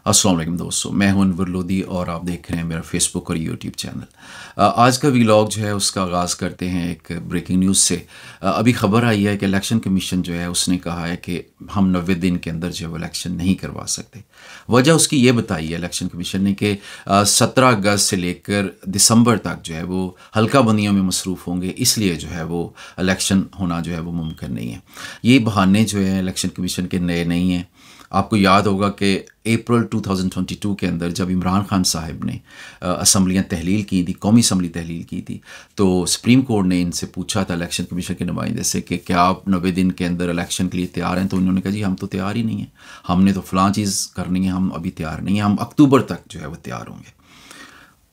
अस्सलाम वालेकुम दोस्तों, मैं हूं अनवर लोधी और आप देख रहे हैं मेरा फेसबुक और यूट्यूब चैनल। आज का व्लॉग जो है उसका आगाज़ करते हैं एक ब्रेकिंग न्यूज़ से। अभी खबर आई है कि इलेक्शन कमीशन जो है उसने कहा है कि हम 90 दिन के अंदर जो है वो इलेक्शन नहीं करवा सकते। वजह उसकी ये बताई है इलेक्शन कमीशन ने कि 17 अगस्त से लेकर दिसंबर तक जो है वो हल्का बंदियों में मसरूफ़ होंगे, इसलिए जो है वो इलेक्शन होना जो है वो मुमकिन नहीं है। ये बहाने जो है इलेक्शन कमीशन के नए नहीं हैं। आपको याद होगा कि अप्रैल 2022 के अंदर जब इमरान खान साहब ने असम्बलियाँ तहलील की थी, कौमी असम्बली तहलील की थी, तो सुप्रीम कोर्ट ने इनसे पूछा था इलेक्शन कमीशन के नुमाइंदे से कि क्या आप 90 दिन के अंदर इलेक्शन के लिए तैयार हैं। तो उन्होंने कहा जी हम तो तैयार ही नहीं हैं, हमने तो फ़लाँ चीज़ करनी है, हम अभी तैयार नहीं हैं, हम अक्टूबर तक जो है वो तैयार होंगे।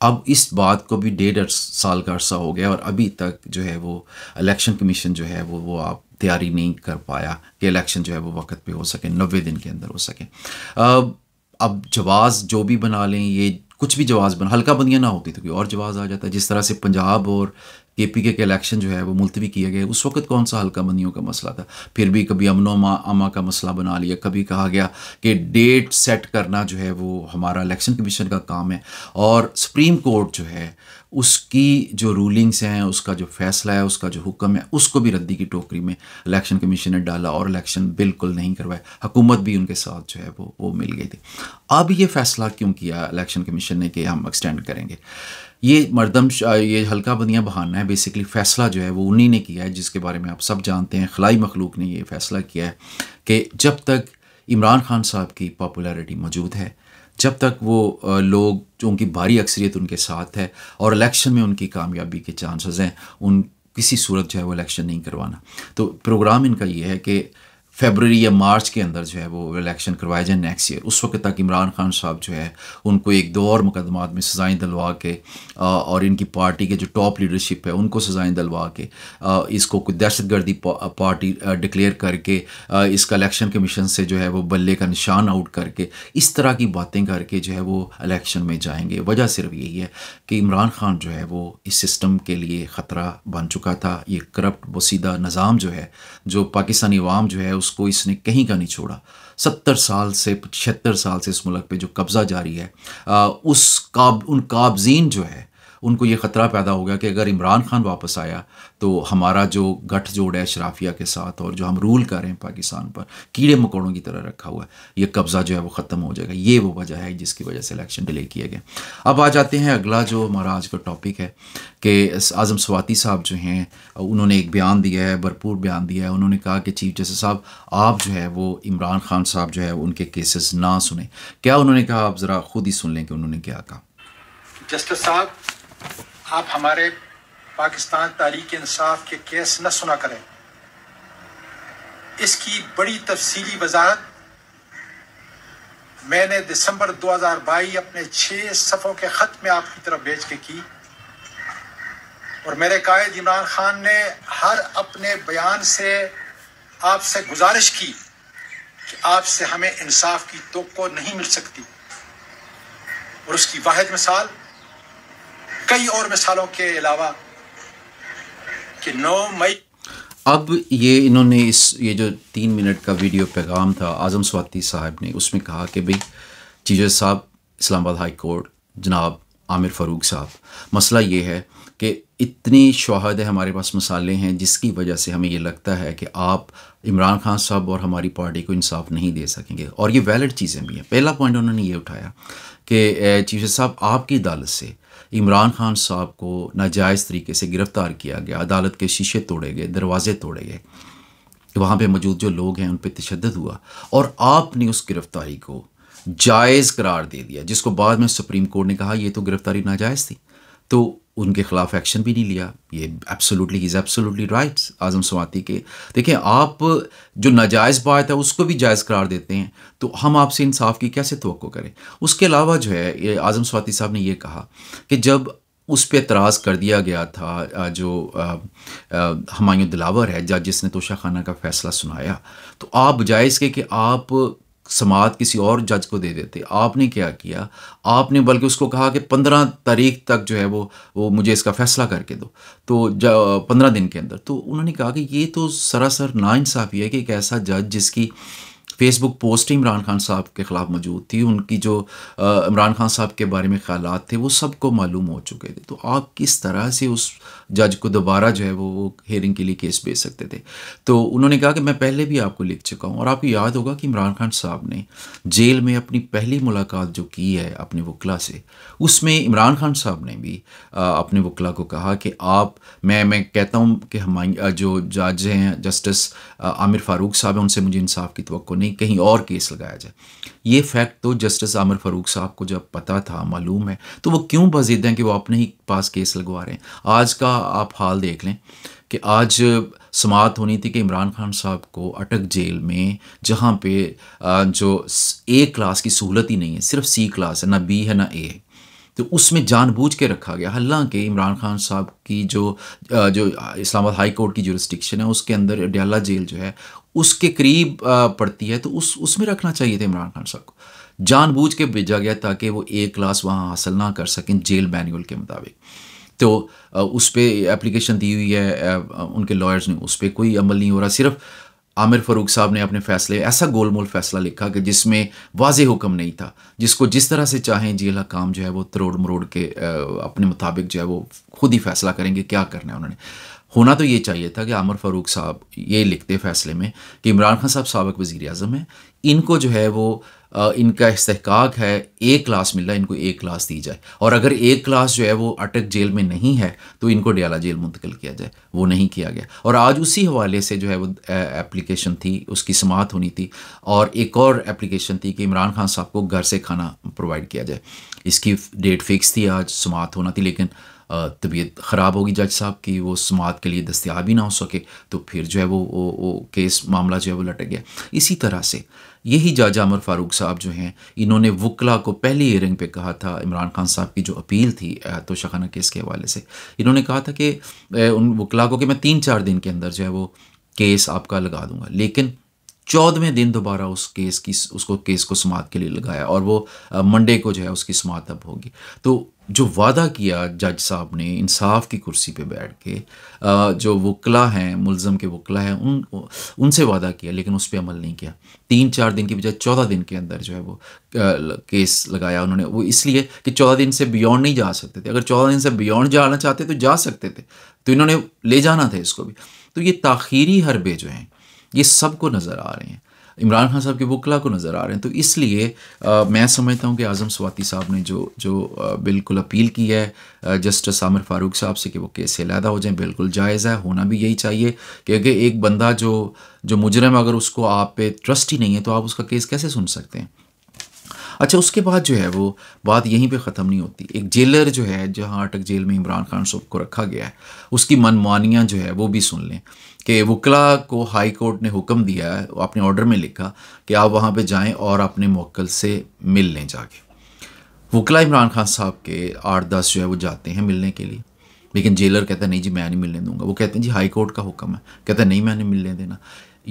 अब इस बात को भी 1.5 साल का अरसा हो गया और अभी तक जो है वो इलेक्शन कमीशन जो है वो आप तैयारी नहीं कर पाया कि इलेक्शन जो है वो वक्त पे हो सके, 90 दिन के अंदर हो सके। अब जवाज़ जो भी बना लें, ये कुछ भी जवाज़ बना, हल्का बंदियाँ ना होती तो कोई और जवाज़ आ जाता है। जिस तरह से पंजाब और KPK के इलेक्शन जो है वो मुलतवी किए गए, उस वक्त कौन सा हल्का बंदियों का मसला था। फिर भी कभी अमनो अमा का मसला बना लिया, कभी कहा गया कि डेट सेट करना जो है वो हमारा इलेक्शन कमीशन का काम है, और सुप्रीम कोर्ट जो है उसकी जो रूलिंग्स हैं, उसका जो फ़ैसला है, उसका जो हुक्म है, उसको भी रद्दी की टोकरी में इलेक्शन कमीशन ने डाला और इलेक्शन बिल्कुल नहीं करवाए। हुकूमत भी उनके साथ जो है वो मिल गई थी। अब ये फ़ैसला क्यों किया इलेक्शन कमीशन ने कि हम एक्सटेंड करेंगे? ये हल्का बंदियाँ बहाना है। बेसिकली फ़ैसला जो है वो उन्हीं ने किया है जिसके बारे में आप सब जानते हैं। खलाई मखलूक ने ये फ़ैसला किया है कि जब तक इमरान खान साहब की पॉपुलैरिटी मौजूद है, जब तक वो लोग जो उनकी भारी अक्सरियत उनके साथ है और इलेक्शन में उनकी कामयाबी के चांसेस हैं, उन किसी सूरत जो है वो इलेक्शन नहीं करवाना। तो प्रोग्राम इनका ये है कि फ़रवरी या मार्च के अंदर जो है वो इलेक्शन करवाए जाए नेक्स्ट ईयर। उस वक्त तक इमरान खान साहब जो है उनको एक दो और मुकदमात में सज़ाएँ दिलवा के और इनकी पार्टी के जो टॉप लीडरशिप है उनको सज़ाएँ दिलवा के इसको कोई दहशतगर्दी पार्टी डिक्लेयर करके इसका इलेक्शन कमीशन से जो है वो बल्ले का निशान आउट करके इस तरह की बातें करके जो है वो इलेक्शन में जाएंगे। वजह सिर्फ यही है कि इमरान खान जो है वो इस सिस्टम के लिए ख़तरा बन चुका था। ये करप्ट बोसीदा निज़ाम जो है, जो पाकिस्तानी अवाम जो है उसको इसने कहीं का नहीं छोड़ा। 70 साल से 75 साल से इस मुल्क पे जो कब्ज़ा जारी है, उन काबजीन जो है उनको ये ख़तरा पैदा हो गया कि अगर इमरान खान वापस आया तो हमारा जो गठजोड़ है अशराफिया के साथ और जो हम रूल कर रहे हैं पाकिस्तान पर कीड़े मकोड़ों की तरह रखा हुआ है, ये कब्ज़ा जो है वो ख़त्म हो जाएगा। ये वो वजह है जिसकी वजह से इलेक्शन डिले किए गए। अब आ जाते हैं अगला जो हमारा आज का टॉपिक है कि आज़म स्वाति साहब जो हैं उन्होंने एक बयान दिया है, भरपूर बयान दिया है। उन्होंने कहा कि चीफ जस्टिस साहब आप जो है वो इमरान खान साहब जो है उनके केसेस ना सुने। क्या उन्होंने कहा, आप ज़रा खुद ही सुन लें कि उन्होंने क्या कहा। जस्टिस साहब, आप हमारे पाकिस्तान तहरीक इंसाफ के केस न सुना करें। इसकी बड़ी तफसीली वजाहत मैंने दिसंबर 2022 अपने 6 सफ़ों के ख़त में आपकी तरफ भेज के की, और मेरे कायद इमरान खान ने हर अपने बयान से आपसे गुजारिश की कि आपसे हमें इंसाफ की तवक्को नहीं मिल सकती, और उसकी वाहिद मिसाल कई और मिसालों के अलावा कि 9 मई। अब ये इन्होंने ये जो 3 मिनट का वीडियो पैगाम था आज़म स्वाति साहब ने, उसमें कहा कि भाई चीफ जस्टिस साहब इस्लामाबाद हाई कोर्ट जनाब आमिर फ़ारूक साहब, मसला ये है कि इतनी शवाहद है, हमारे पास मसाले हैं जिसकी वजह से हमें ये लगता है कि आप इमरान खान साहब और हमारी पार्टी को इंसाफ नहीं दे सकेंगे, और ये वैलिड चीज़ें भी हैं। पहला पॉइंट उन्होंने ये उठाया कि चीफ जस्टिस साहब आपकी अदालत से इमरान खान साहब को नाजायज़ तरीके से गिरफ़्तार किया गया, अदालत के शीशे तोड़े गए, दरवाजे तोड़े गए, वहाँ पे मौजूद जो लोग हैं उन पे तशद्दुद हुआ, और आपने उस गिरफ़्तारी को जायज़ करार दे दिया, जिसको बाद में सुप्रीम कोर्ट ने कहा ये तो गिरफ़्तारी नाजायज़ थी, तो उनके ख़िलाफ़ एक्शन भी नहीं लिया। ये absolutely he is absolutely right Azam Swati के। देखिए, आप जो नाजायज़ बात है उसको भी जायज़ करार देते हैं, तो हम आपसे इंसाफ की कैसे तवक्को करें। उसके अलावा जो है ये आज़म स्वाति साहब ने ये कहा कि जब उस पर एतराज़ कर दिया गया था, जो हुमायूं दिलावर है जज जिसने तोशा खाना का फ़ैसला सुनाया, तो आप बजाय इसके कि आप समाअत किसी और जज को दे देते, आपने क्या किया, आपने बल्कि उसको कहा कि 15 तारीख तक जो है वो मुझे इसका फ़ैसला करके दो, तो 15 दिन के अंदर। तो उन्होंने कहा कि ये तो सरासर नाइंसाफ़ी है कि एक ऐसा जज जिसकी फेसबुक पोस्ट ही इमरान खान साहब के ख़िलाफ़ मौजूद थी, उनकी जो इमरान खान साहब के बारे में ख़यालात थे वो सबको मालूम हो चुके थे। तो आप किस तरह से उस जज को दोबारा जो है वो हेयरिंग के लिए केस भेज सकते थे? तो उन्होंने कहा कि मैं पहले भी आपको लिख चुका हूँ, और आपको याद होगा कि इमरान खान साहब ने जेल में अपनी पहली मुलाकात जो की है अपने वकला से, उसमें इमरान खान साहब ने भी अपने वकला को कहा कि आप मैं कहता हूँ कि हमारे जो जज हैं जस्टिस आमिर फ़ारूक साहब हैं, उनसे मुझे इंसाफ की तवक्को नहीं, कहीं और केस लगाया जाए। ये फैक्ट तो जस्टिस आमिर फ़ारूक साहब को जब पता था, मालूम है, तो वो क्यों बज़िद हैं कि वो अपने ही पास केस लगवा रहे हैं? आज का आप हाल देख लें कि आज समाअत होनी थी कि इमरान खान साहब को अटक जेल में, जहाँ पे जो ए क्लास की सहूलत ही नहीं है, सिर्फ सी क्लास है, ना बी है ना ए है, तो उसमें जानबूझ के रखा गया। हालांकि इमरान खान साहब की जो इस्लामाबाद हाई कोर्ट की जुरिस्डिक्शन है उसके अंदर अडयाला जेल जो है उसके करीब पड़ती है, तो उसमें रखना चाहिए था इमरान खान साहब को। जानबूझ के भेजा गया ताकि वो ए क्लास वहाँ हासिल ना कर सकें जेल मैनुअल के मुताबिक। तो उस पर एप्लीकेशन दी हुई है उनके लॉयर्स ने, उस पर कोई अमल नहीं हो रहा। सिर्फ आमिर फ़ारूक साहब ने अपने फ़ैसले ऐसा गोलमोल फ़ैसला लिखा कि जिसमें वाज़ेह हुक्म नहीं था, जिसको जिस तरह से चाहें जेल हकाम जो है वो तरोड़ मरोड़ के अपने मुताबिक जो है वो खुद ही फ़ैसला करेंगे क्या करना है उन्होंने। होना तो ये चाहिए था कि आमिर फ़ारूक साहब ये लिखते फ़ैसले में कि इमरान खान साहब साबिक़ वज़ीर आज़म हैं, इनको जो है वो इनका इस्तेहकाक है, ए क्लास मिल रहा है, इनको ए क्लास दी जाए, और अगर ए क्लास जो है वो अटक जेल में नहीं है तो इनको अडयाला जेल मुंतकिल किया जाए। वो नहीं किया गया, और आज उसी हवाले से जो है वो एप्लीकेशन थी, उसकी समाअत होनी थी, और एक और एप्लीकेशन थी कि इमरान खान साहब को घर से खाना प्रोवाइड किया जाए। इसकी डेट फिक्स थी, आज समाअत होना थी, लेकिन तबीयत ख़राब होगी जज साहब की, वो समाअत के लिए दस्तयाब ही ना हो सके, तो फिर जो है वो केस मामला जो है वो लटक गया। इसी तरह से यही जज आमिर फ़ारूक साहब जो हैं, इन्होंने वकला को पहली हियरिंग पे कहा था, इमरान खान साहब की जो अपील थी तोशाखाना केस के हवाले से, इन्होंने कहा था कि उन वकला को कि मैं 3-4 दिन के अंदर जो है वो केस आपका लगा दूंगा, लेकिन 14वें दिन दोबारा उसको केस को समाअत के लिए लगाया, और वो मंडे को जो है उसकी समाअत अब होगी। तो जो वादा किया जज साहब ने इंसाफ की कुर्सी पे बैठ के, जो वकला हैं, मुल्ज़म के वकला हैं, उनसे वादा किया, लेकिन उस पर अमल नहीं किया। 3-4 दिन की बजाय 14 दिन के अंदर जो है वो केस लगाया उन्होंने। वो इसलिए कि 14 दिन से बियॉन्ड नहीं जा सकते थे, अगर 14 दिन से बियॉन्ड जाना चाहते तो जा सकते थे, तो इन्होंने ले जाना था इसको भी। तो ये ताख़ीरी हरबे जो हैं ये सबको नज़र आ रहे हैं, इमरान खान साहब के वकला को नज़र आ रहे हैं। तो इसलिए मैं समझता हूँ कि आज़म स्वाति साहब ने जो बिल्कुल अपील की है जस्टिस आमिर फ़ारूक साहब से कि वो केस से अलहदा हो जाए, बिल्कुल जायज़ है, होना भी यही चाहिए, क्योंकि एक बंदा जो मुजरम, अगर उसको आप पे ट्रस्ट ही नहीं है तो आप उसका केस कैसे सुन सकते हैं? अच्छा, उसके बाद जो है वो बात यहीं पे ख़त्म नहीं होती। एक जेलर जो है, जहाँ अटक जेल में इमरान खान साहब को रखा गया है, उसकी मनमानियाँ जो है वो भी सुन लें कि वकला को हाई कोर्ट ने हुक्म दिया है, अपने ऑर्डर में लिखा कि आप वहाँ पे जाएं और अपने मुवक्किल से मिल लें जाके। वकला इमरान खान साहब के 8-10 जो है वो जाते हैं मिलने के लिए, लेकिन जेलर कहता है नहीं जी मैं नहीं मिलने दूंगा। वो कहते हैं जी हाई कोर्ट का हुक्म है, कहता है नहीं मैंने मिलने देना।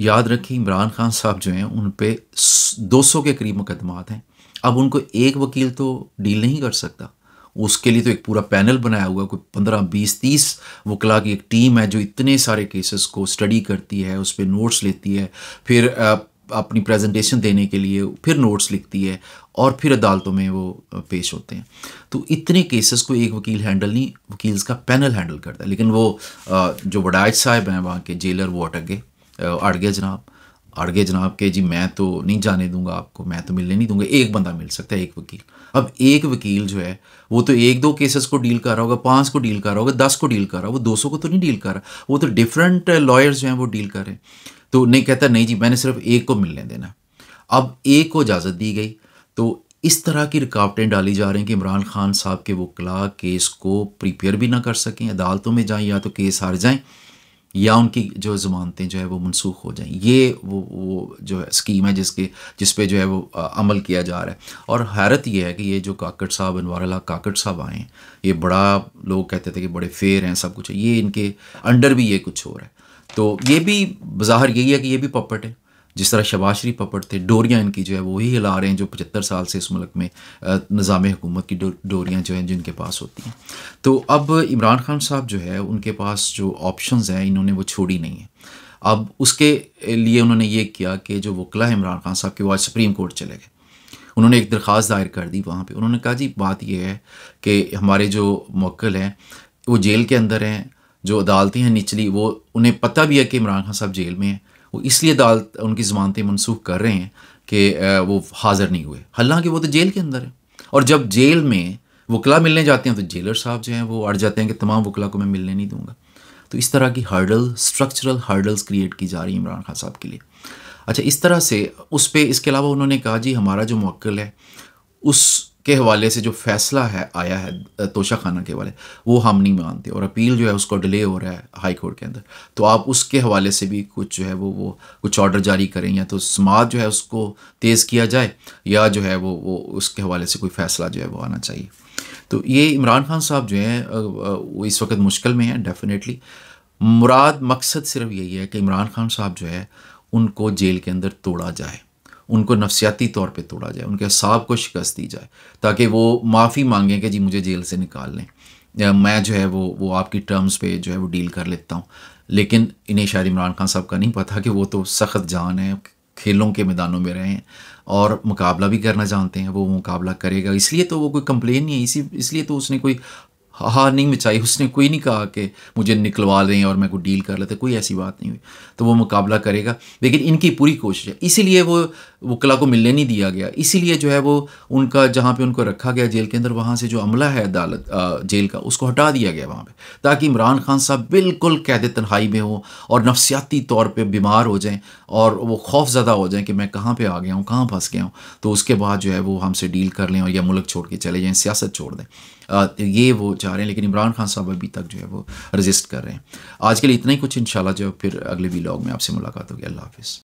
याद रखिए इमरान खान साहब जो हैं उन पे 200 के करीब मुकदमात हैं। अब उनको एक वकील तो डील नहीं कर सकता, उसके लिए तो एक पूरा पैनल बनाया हुआ, कोई 15-20-30 वकला की एक टीम है जो इतने सारे केसेस को स्टडी करती है, उस पर नोट्स लेती है, फिर अपनी प्रेजेंटेशन देने के लिए फिर नोट्स लिखती है, और फिर अदालतों में वो पेश होते हैं। तो इतने केसेस को एक वकील हैंडल नहीं, वकील्स का पैनल हैंडल करता है। लेकिन वो जो वडाइज साहब हैं वहाँ के जेलर, वो अड़ गए जनाब के जी मैं तो नहीं जाने दूंगा आपको, मैं तो मिलने नहीं दूंगा। एक बंदा मिल सकता है, एक वकील। अब एक वकील जो है वो तो 1-2 केसेस को डील कर रहा होगा, 5 को डील कर रहा होगा, 10 को डील कर रहा होगा, वो 200 को तो नहीं डील कर रहा, वो तो डिफरेंट लॉयर्स जो हैं वो डील कर रहे हैं। तो नहीं कहता नहीं जी मैंने सिर्फ एक को मिलने देना। अब एक को इजाज़त दी गई, तो इस तरह की रुकावटें डाली जा रही हैं कि इमरान खान साहब के वकला केस को प्रिपेयर भी ना कर सकें, अदालतों में जाएं, या तो केस हार जाएं या उनकी जो ज़मानतें जो है वो मनसूख हो जाएं। ये वो जो है स्कीम है जिस पे जो है वो अमल किया जा रहा है। और हैरत ये है कि ये जो काकड़ साहब, अनवार हक काकड़ साहब आए हैं, ये बड़ा लोग कहते थे कि बड़े फेयर हैं, सब कुछ है, ये इनके अंडर भी ये कुछ हो रहा है। तो ये भी बज़ाहिर यही है कि ये भी पपट है, जिस तरह शहबाज शरीफ पपट थे। डोरियाँ इनकी जो है वो ही हिला रहे हैं जो 75 साल से इस मुल्क में निज़ाम हुकूमत की डोरियाँ जो हैं जिनके पास होती हैं। तो अब इमरान खान साहब जो है उनके पास जो ऑप्शंस हैं इन्होंने वो छोड़ी नहीं है। अब उसके लिए उन्होंने ये किया कि जो वकला है इमरान खान साहब के, वो आज सुप्रीम कोर्ट चले गए। उन्होंने एक दरख्वास्त दायर कर दी वहाँ पे। उन्होंने कहा जी बात ये है कि हमारे जो मुवक्किल हैं वो जेल के अंदर हैं, जो अदालतें हैं निचली, वो उन्हें पता भी है कि इमरान खान साहब जेल में हैं, वो इसलिए अदालत उनकी ज़मानतें मनसूख कर रहे हैं कि वो हाज़िर नहीं हुए, हालांकि वो तो जेल के अंदर है। और जब जेल में वकला मिलने जाते हैं तो जेलर साहब जो हैं वो अड़ जाते हैं कि तमाम वकला को मैं मिलने नहीं दूंगा। तो इस तरह की हर्डल, स्ट्रक्चरल हर्डल्स क्रिएट की जा रही है इमरान खान साहब के लिए। अच्छा, इस तरह से उस पे इसके अलावा उन्होंने कहा जी हमारा जो मुवक्किल है उसके हवाले से जो फ़ैसला है आया है तोशा खाना के हवाले, वो हम नहीं मानते, और अपील जो है उसको डिले हो रहा है हाई कोर्ट के अंदर। तो आप उसके हवाले से भी कुछ जो है वो कुछ ऑर्डर जारी करें, या तो समाज जो है उसको तेज़ किया जाए, या जो है वो उसके हवाले से कोई फ़ैसला जो है वो आना चाहिए। तो ये इमरान खान साहब जो हैं वो इस वक्त मुश्किल में हैं डेफिनेटली। मुराद मकसद सिर्फ यही है कि इमरान खान साहब जो है उनको जेल के अंदर तोड़ा जाए, उनको नफसियाती तौर पे तोड़ा जाए, उनके असाब को शिकस्त दी जाए, ताकि वो माफ़ी मांगें कि जी मुझे जेल से निकाल लें, या मैं जो है वो आपकी टर्म्स पे जो है वो डील कर लेता हूँ। लेकिन इन्हें शायद इमरान खान साहब का नहीं पता कि वो तो सख्त जान है, खेलों के मैदानों में रहे हैं और मुकाबला भी करना जानते हैं। वो मुकाबला करेगा, इसलिए तो वो कोई कंप्लेन नहीं है, इसलिए तो उसने कोई हार नहीं मचाई, उसने कोई नहीं कहा कि मुझे निकलवा लें और मैं कोई डील कर लेते, कोई ऐसी बात नहीं हुई। तो वो मुकाबला करेगा, लेकिन इनकी पूरी कोशिश है, इसीलिए वो वकला को मिलने नहीं दिया गया, इसीलिए जो है वो उनका जहाँ पे उनको रखा गया जेल के अंदर, वहाँ से जो अमला है अदालत जेल का, उसको हटा दिया गया वहाँ पे, ताकि इमरान खान साहब बिल्कुल कैद तन्हाई में हो और नफसियाती तौर पर बीमार हो जाएँ और वो खौफज़दा हो जाएँ कि मैं कहाँ पर आ गया हूँ, कहाँ फंस गया हूँ। तो उसके बाद जो है वो हमसे डील कर लें और या मुल्क छोड़ के चले जाएँ, सियासत छोड़ दें। ये वो चाह रहे हैं, लेकिन इमरान खान साहब अभी तक जो है वो रजिस्ट कर रहे हैं। आज के लिए इतना ही कुछ, इंशाल्लाह जो फिर अगले व्लॉग में आपसे मुलाकात होगी। अल्लाह हाफ़िज़।